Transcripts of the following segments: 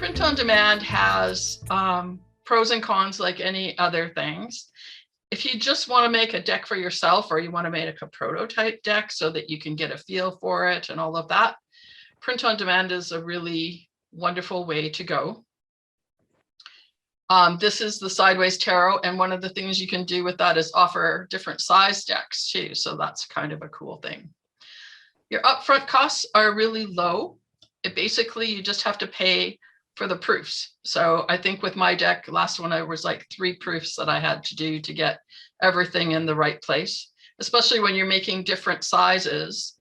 Print on demand has pros and cons like any other things. If you just want to make a deck for yourself, or you want to make a prototype deck so that you can get a feel for it and all of that, print on demand is a really wonderful way to go. This is the Sideways Tarot, and one of the things you can do with that is offer different size decks too, so that's kind of a cool thing. Your upfront costs are really low. Basically, you just have to pay for the proofs. So I think with my deck, last one, I was like 3 proofs that I had to do to get everything in the right place, especially when you're making different sizes.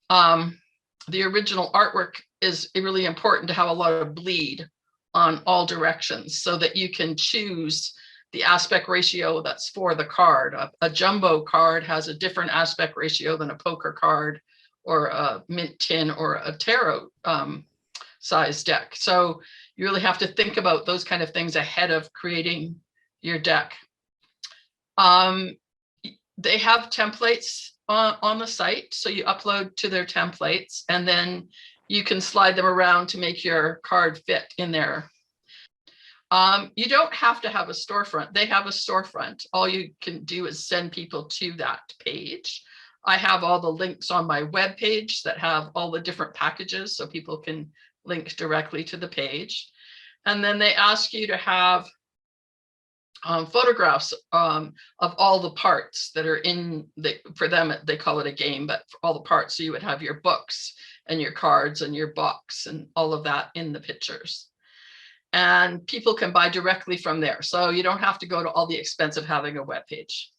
The original artwork is really important to have a lot of bleed on all directions so that you can choose the aspect ratio that's for the card. A jumbo card has a different aspect ratio than a poker card or a mint tin or a tarot size deck. So you really have to think about those kind of things ahead of creating your deck. They have templates on the site, so you upload to their templates and then you can slide them around to make your card fit in there. You don't have to have a storefront. They have a storefront. All you can do is send people to that page. I have all the links on my web page that have all the different packages so people can link directly to the page. And then they ask you to have photographs of all the parts that are in for them, they call it a game, but for all the parts. So you would have your books and your cards and your box and all of that in the pictures. And people can buy directly from there. So you don't have to go to all the expense of having a web page.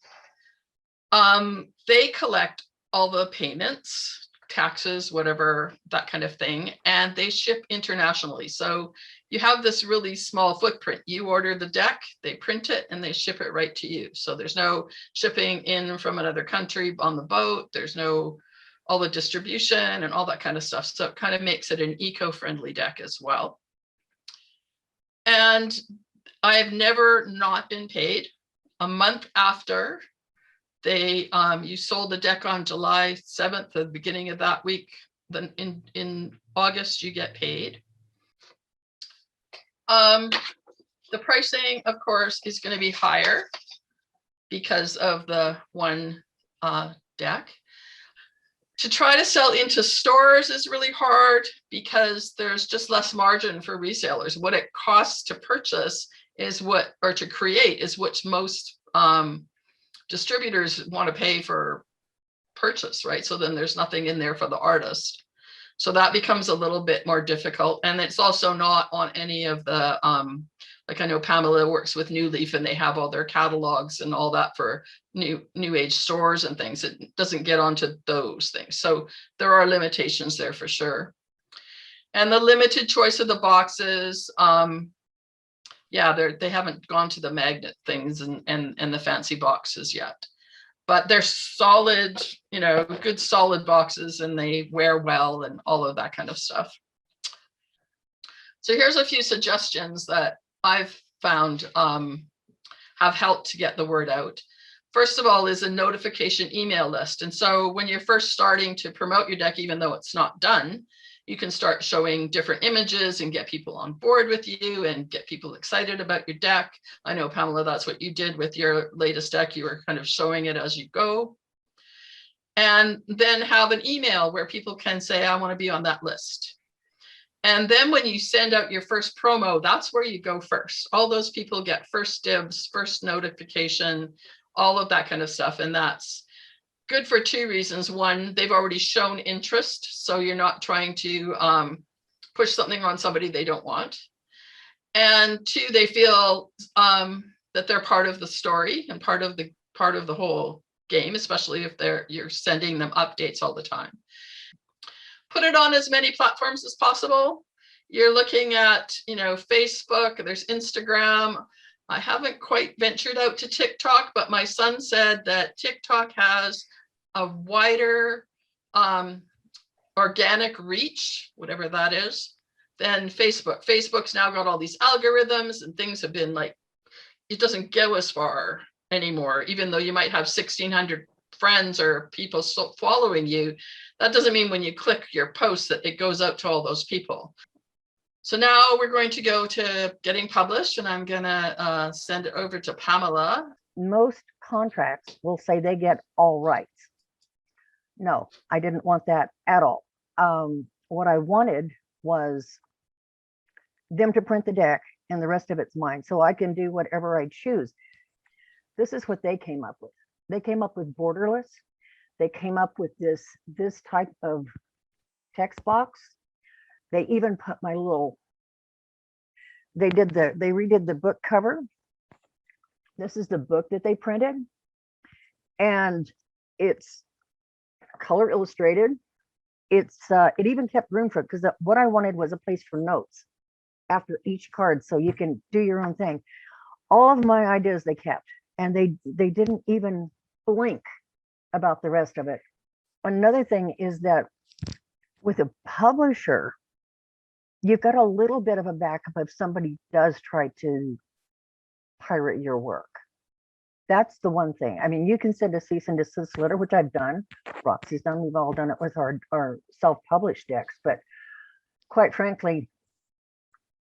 They collect all the payments, taxes, whatever, that kind of thing, and they ship internationally. So you have this really small footprint. You order the deck, they print it, and they ship it right to you. So there's no shipping in from another country on the boat. There's no all the distribution and all that kind of stuff. So it kind of makes it an eco-friendly deck as well. And I've never not been paid. A month after you sold the deck on July 7th, the beginning of that week, then in August you get paid. The pricing, of course, is going to be higher because of the one deck. To try to sell into stores is really hard because there's just less margin for resellers. What it costs to purchase is to create is what most distributors want to pay for purchase, right? So then there's nothing in there for the artist. So that becomes a little bit more difficult. And it's also not on any of the, like I know Pamela works with New Leaf and they have all their catalogs and all that for new age stores and things. It doesn't get onto those things. So there are limitations there for sure. And the limited choice of the boxes, yeah, they haven't gone to the magnet things and the fancy boxes yet, but they're solid, good solid boxes, and they wear well and all of that kind of stuff. So here's a few suggestions that I've found have helped to get the word out. First of all is a notification email list. And so when you're first starting to promote your deck, even though it's not done, you can start showing different images and get people on board with you and get people excited about your deck. I know, Pamela, that's what you did with your latest deck. You were kind of showing it as you go. And then have an email where people can say, I want to be on that list. And then when you send out your first promo, that's where you go first. All those people get first dibs, first notification, all of that kind of stuff. And that's good for 2 reasons. One, they've already shown interest, so you're not trying to push something on somebody they don't want. And 2, they feel that they're part of the story and part of the whole game, especially if you're sending them updates all the time. Put it on as many platforms as possible. You're looking at, Facebook, there's Instagram. I haven't quite ventured out to TikTok, but my son said that TikTok has a wider organic reach, whatever that is, than Facebook. Facebook's now got all these algorithms and things have been like, it doesn't go as far anymore, even though you might have 1,600 friends or people following you. That doesn't mean when you click your post that it goes out to all those people. So now we're going to go to getting published, and I'm gonna send it over to Pamela. Most contracts will say they get all rights. No, I didn't want that at all. What I wanted was them to print the deck and the rest of it's mine, so I can do whatever I choose. This is what they came up with. They came up with borderless. They came up with this type of text box. They even put my little, they redid the book cover. This is the book that they printed, and it's color illustrated. It's it even kept room for it, because what I wanted was a place for notes after each card, so you can do your own thing. All of my ideas they kept, and they didn't even blink about the rest of it. Another thing is that with a publisher, you've got a little bit of a backup if somebody does try to pirate your work. That's the one thing. I mean, you can send a cease and desist letter, which I've done. Roxy's done. We've all done it with our self-published decks. But quite frankly,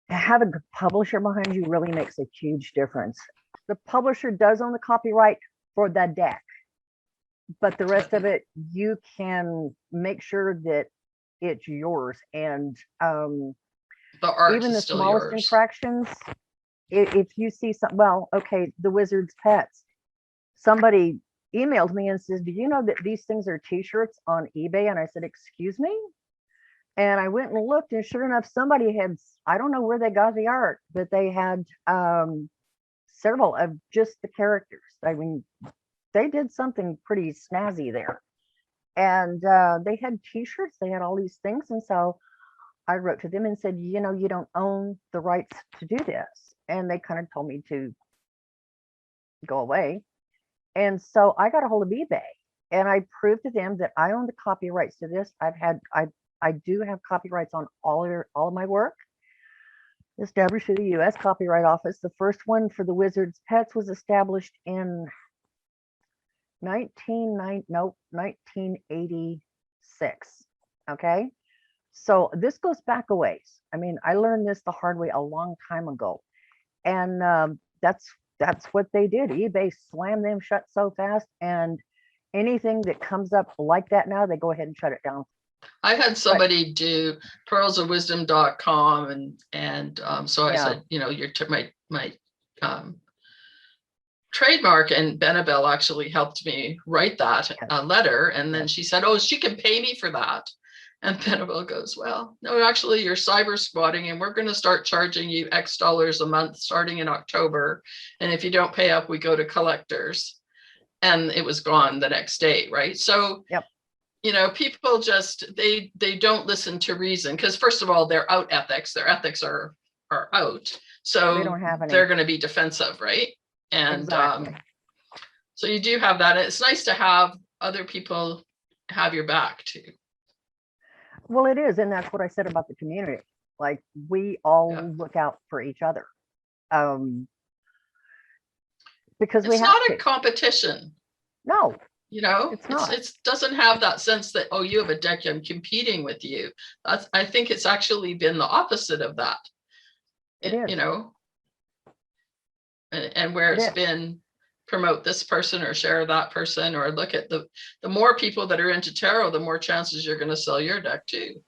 having a publisher behind you really makes a huge difference. The publisher does own the copyright for that deck, but the rest of it, you can make sure that it's yours. And The art even is the still smallest yours. infractions, if you see some, well, okay, the Wizard's Pets, somebody emailed me and says, do you know that these things are t-shirts on eBay? And I said, excuse me? And I went and looked, and sure enough, somebody had, I don't know where they got the art, but they had several of just the characters. I mean, they did something pretty snazzy there. And they had t-shirts, they had all these things. And so I wrote to them and said, you know, you don't own the rights to do this. And they kind of told me to go away. And so I got a hold of eBay, and I proved to them that I own the copyrights to this. I do have copyrights on all of my work, established through the U.S. Copyright Office. The first one for the Wizard's Pets was established in 1986. Okay, so this goes back a ways. I mean, I learned this the hard way a long time ago, and that's what they did. eBay slammed them shut so fast, and anything that comes up like that now, they go ahead and shut it down. I had somebody do pearlsofwisdom.com, and so I said, you know, my trademark, and Benabel actually helped me write that letter, and then she said, oh, she can pay me for that. And Benabel goes, well, no, actually you're cyber squatting, and we're going to start charging you X dollars a month starting in October. And if you don't pay up, we go to collectors. And it was gone the next day, right? So, you know, people just, they don't listen to reason, because first of all, they're out ethics. Their ethics are out. So they don't have any. They're going to be defensive, right? And exactly. So you do have that. It's nice to have other people have your back too. Well, it is, and that's what I said about the community. Like, we all look out for each other, because it's not a competition. No, you know, it's not. It doesn't have that sense that, oh, you have a deck, I'm competing with you. I think it's actually been the opposite of that. It is. You know, and where it's been promote this person or share that person, or look at the more people that are into tarot, the more chances you're going to sell your deck too.